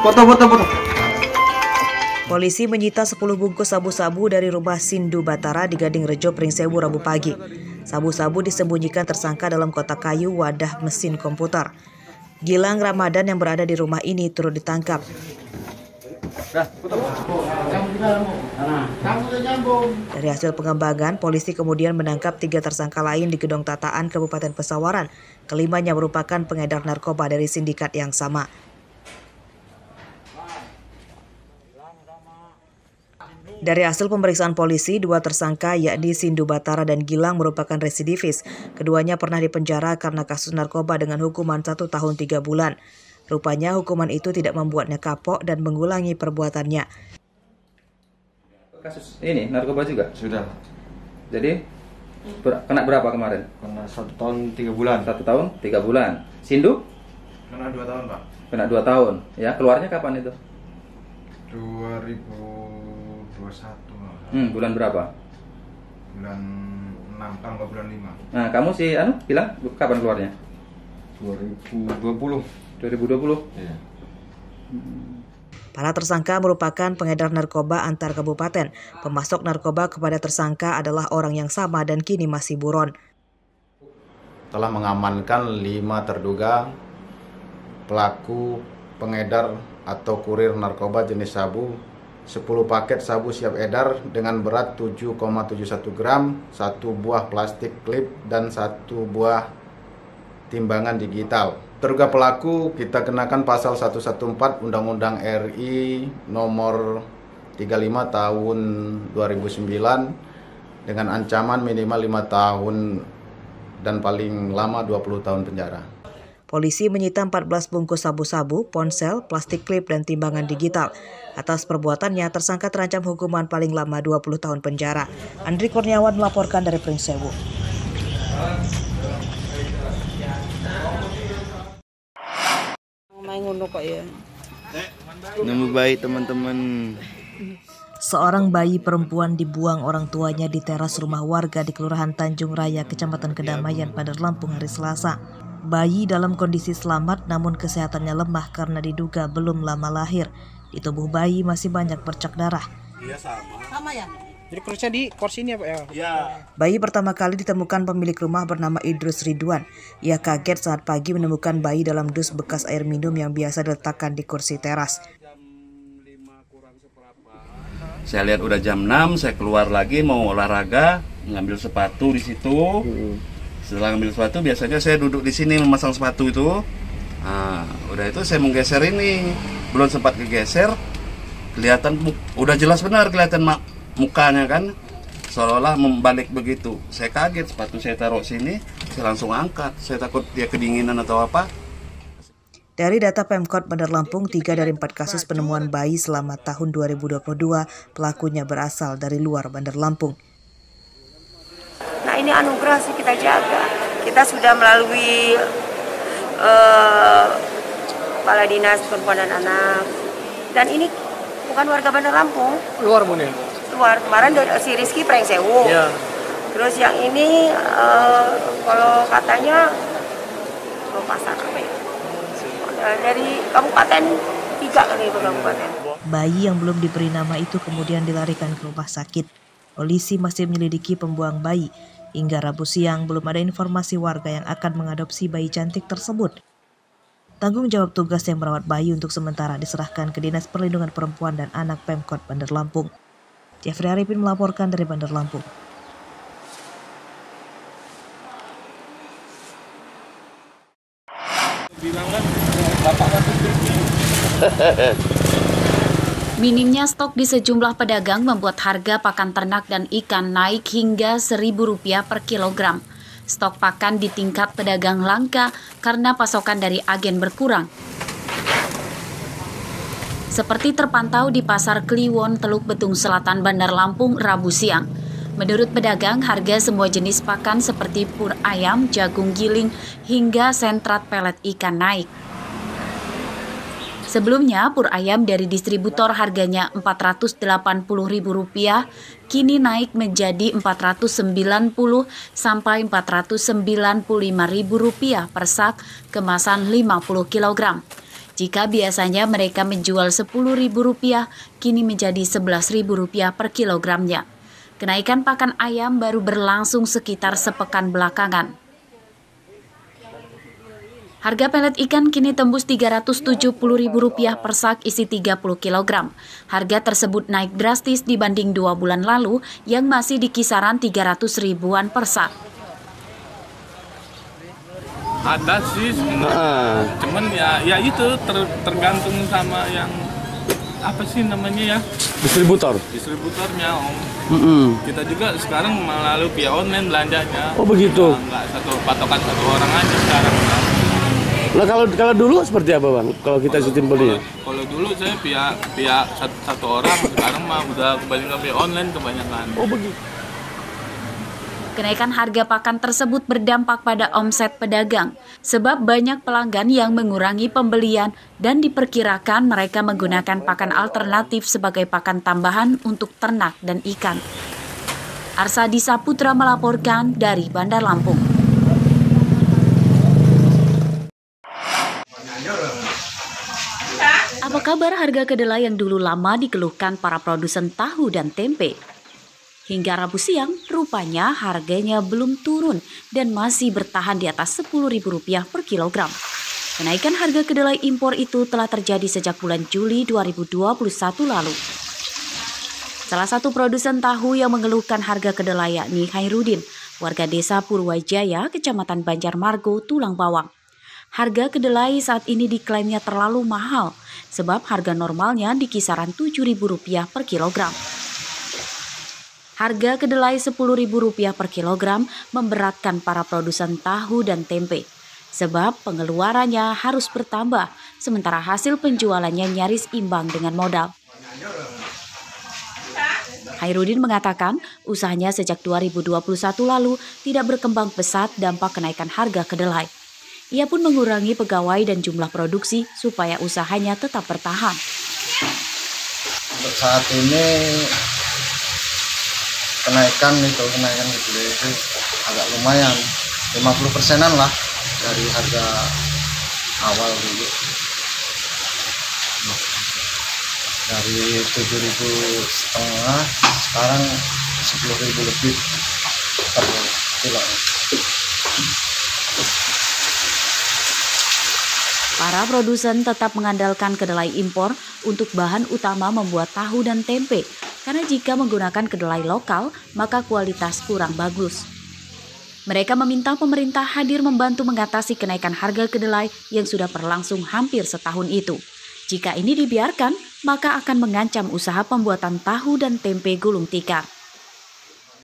Foto. Polisi menyita 10 bungkus sabu-sabu dari rumah Sindu Batara di Gading Rejo, Pringsewu, Rabu pagi. Sabu-sabu disembunyikan tersangka dalam kotak kayu wadah mesin komputer. Gilang Ramadan yang berada di rumah ini turut ditangkap. Dari hasil pengembangan, polisi kemudian menangkap 3 tersangka lain di Gedong Tataan, Kabupaten Pesawaran. Kelimanya merupakan pengedar narkoba dari sindikat yang sama. Dari hasil pemeriksaan polisi, 2 tersangka yakni Sindu Batara dan Gilang merupakan residivis. Keduanya pernah dipenjara karena kasus narkoba dengan hukuman 1 tahun 3 bulan. Rupanya hukuman itu tidak membuatnya kapok dan mengulangi perbuatannya. Kasus ini narkoba juga? Sudah. Jadi kena berapa kemarin? Kena 1 tahun 3 bulan. 1 tahun 3 bulan. Sindu? Kena 2 tahun, Pak. Kena 2 tahun. Ya, keluarnya kapan itu? 2021. Bulan berapa? Bulan 6 kan ke bulan 5. Nah, kamu sih bilang kapan keluarnya? 2020. 2020? Iya. Para tersangka merupakan pengedar narkoba antar kabupaten. Pemasok narkoba kepada tersangka adalah orang yang sama dan kini masih buron. Telah mengamankan 5 terduga pelaku pengedar atau kurir narkoba jenis sabu, 10 paket sabu siap edar dengan berat 7,71 gram, 1 buah plastik klip, dan 1 buah timbangan digital. Terduga pelaku kita kenakan pasal 114 Undang-Undang RI nomor 35 tahun 2009 dengan ancaman minimal 5 tahun dan paling lama 20 tahun penjara. Polisi menyita 14 bungkus sabu-sabu, ponsel, plastik klip, dan timbangan digital. Atas perbuatannya, tersangka terancam hukuman paling lama 20 tahun penjara. Andri Kurniawan melaporkan dari Pringsewu. Nemu bayi teman-teman. Seorang bayi perempuan dibuang orang tuanya di teras rumah warga di Kelurahan Tanjung Raya, Kecamatan Kedamaian, Bandar Lampung hari Selasa. Bayi dalam kondisi selamat namun kesehatannya lemah karena diduga belum lama lahir. Di tubuh bayi masih banyak bercak darah. Iya sama ya? Jadi kurusnya di kursi ini apa ya? Iya. Bayi pertama kali ditemukan pemilik rumah bernama Idrus Ridwan. Ia kaget saat pagi menemukan bayi dalam dus bekas air minum yang biasa diletakkan di kursi teras. Saya lihat udah jam 6, saya keluar lagi mau olahraga, ngambil sepatu di situ. Setelah ngambil sepatu biasanya saya duduk di sini memasang sepatu itu. Nah, udah itu saya menggeser ini, belum sempat kegeser, kelihatan udah jelas benar kelihatan mukanya kan, seolah-olah membalik begitu. Saya kaget, sepatu saya taruh sini, saya langsung angkat. Saya takut dia kedinginan atau apa. Dari data Pemkot Bandar Lampung, 3 dari 4 kasus penemuan bayi selama tahun 2022 pelakunya berasal dari luar Bandar Lampung. Nah, ini anugerah sih kita jaga. Kita sudah melalui Kepala Dinas Perempuan dan Anak. Dan ini bukan warga Bandar Lampung. Luar Bun ya? Luar. Kemarin si Rizky Pringsewu. Iya. Terus yang ini kalau katanya pasar apa ya? Dari kabupaten 3 kali itu kabupaten. Bayi yang belum diberi nama itu kemudian dilarikan ke rumah sakit. Polisi masih menyelidiki pembuang bayi. Hingga Rabu siang belum ada informasi warga yang akan mengadopsi bayi cantik tersebut. Tanggung jawab tugas yang merawat bayi untuk sementara diserahkan ke Dinas Perlindungan Perempuan dan Anak Pemkot Bandar Lampung. Jeffrey Arifin melaporkan dari Bandar Lampung. Minimnya stok di sejumlah pedagang membuat harga pakan ternak dan ikan naik hingga Rp1.000 per kilogram. Stok pakan di tingkat pedagang langka karena pasokan dari agen berkurang. Seperti terpantau di Pasar Kliwon, Teluk Betung Selatan, Bandar Lampung, Rabu siang. Menurut pedagang, harga semua jenis pakan seperti pur ayam, jagung giling, hingga sentrat pelet ikan naik. Sebelumnya, pur ayam dari distributor harganya Rp480.000, kini naik menjadi Rp490 sampai Rp495.000 per sak kemasan 50 kg. Jika biasanya mereka menjual Rp10.000, kini menjadi Rp11.000 per kilogramnya. Kenaikan pakan ayam baru berlangsung sekitar sepekan belakangan. Harga pelet ikan kini tembus Rp370.000 per sak isi 30 kg. Harga tersebut naik drastis dibanding 2 bulan lalu yang masih di kisaran 300 ribuan per sak. Ada sih, cuman ya itu tergantung sama yang apa sih namanya ya, distributornya Om. Kita juga sekarang melalui via online belanjanya. Oh begitu. Nggak patokan satu orang aja sekarang. Nah kalau dulu seperti apa Bang? Kalau kita sistem belinya? Kalau dulu saya via satu orang, sekarang mah udah kebanyakan via online kebanyakan. Oh begitu. Kenaikan harga pakan tersebut berdampak pada omset pedagang, sebab banyak pelanggan yang mengurangi pembelian dan diperkirakan mereka menggunakan pakan alternatif sebagai pakan tambahan untuk ternak dan ikan. Arsadi Saputra melaporkan dari Bandar Lampung. Apa kabar harga kedelai yang dulu lama dikeluhkan para produsen tahu dan tempe? Hingga Rabu siang, rupanya harganya belum turun dan masih bertahan di atas Rp10.000 per kilogram. Kenaikan harga kedelai impor itu telah terjadi sejak bulan Juli 2021 lalu. Salah satu produsen tahu yang mengeluhkan harga kedelai yakni Hairudin, warga desa Purwajaya, Kecamatan Banjarmargo, Tulang Bawang. Harga kedelai saat ini diklaimnya terlalu mahal, sebab harga normalnya di kisaran Rp7.000 per kilogram. Harga kedelai Rp10.000 per kilogram memberatkan para produsen tahu dan tempe, sebab pengeluarannya harus bertambah, sementara hasil penjualannya nyaris imbang dengan modal. Hairudin mengatakan usahanya sejak 2021 lalu tidak berkembang pesat dampak kenaikan harga kedelai. Ia pun mengurangi pegawai dan jumlah produksi supaya usahanya tetap bertahan. Untuk saat ini kenaikan kedelai itu agak lumayan, 50%-an lah dari harga awal dulu. Dari 7.500 sekarang 10.000 lebih per kilo. Para produsen tetap mengandalkan kedelai impor untuk bahan utama membuat tahu dan tempe, karena jika menggunakan kedelai lokal, maka kualitas kurang bagus. Mereka meminta pemerintah hadir membantu mengatasi kenaikan harga kedelai yang sudah berlangsung hampir setahun itu. Jika ini dibiarkan, maka akan mengancam usaha pembuatan tahu dan tempe gulung tikar.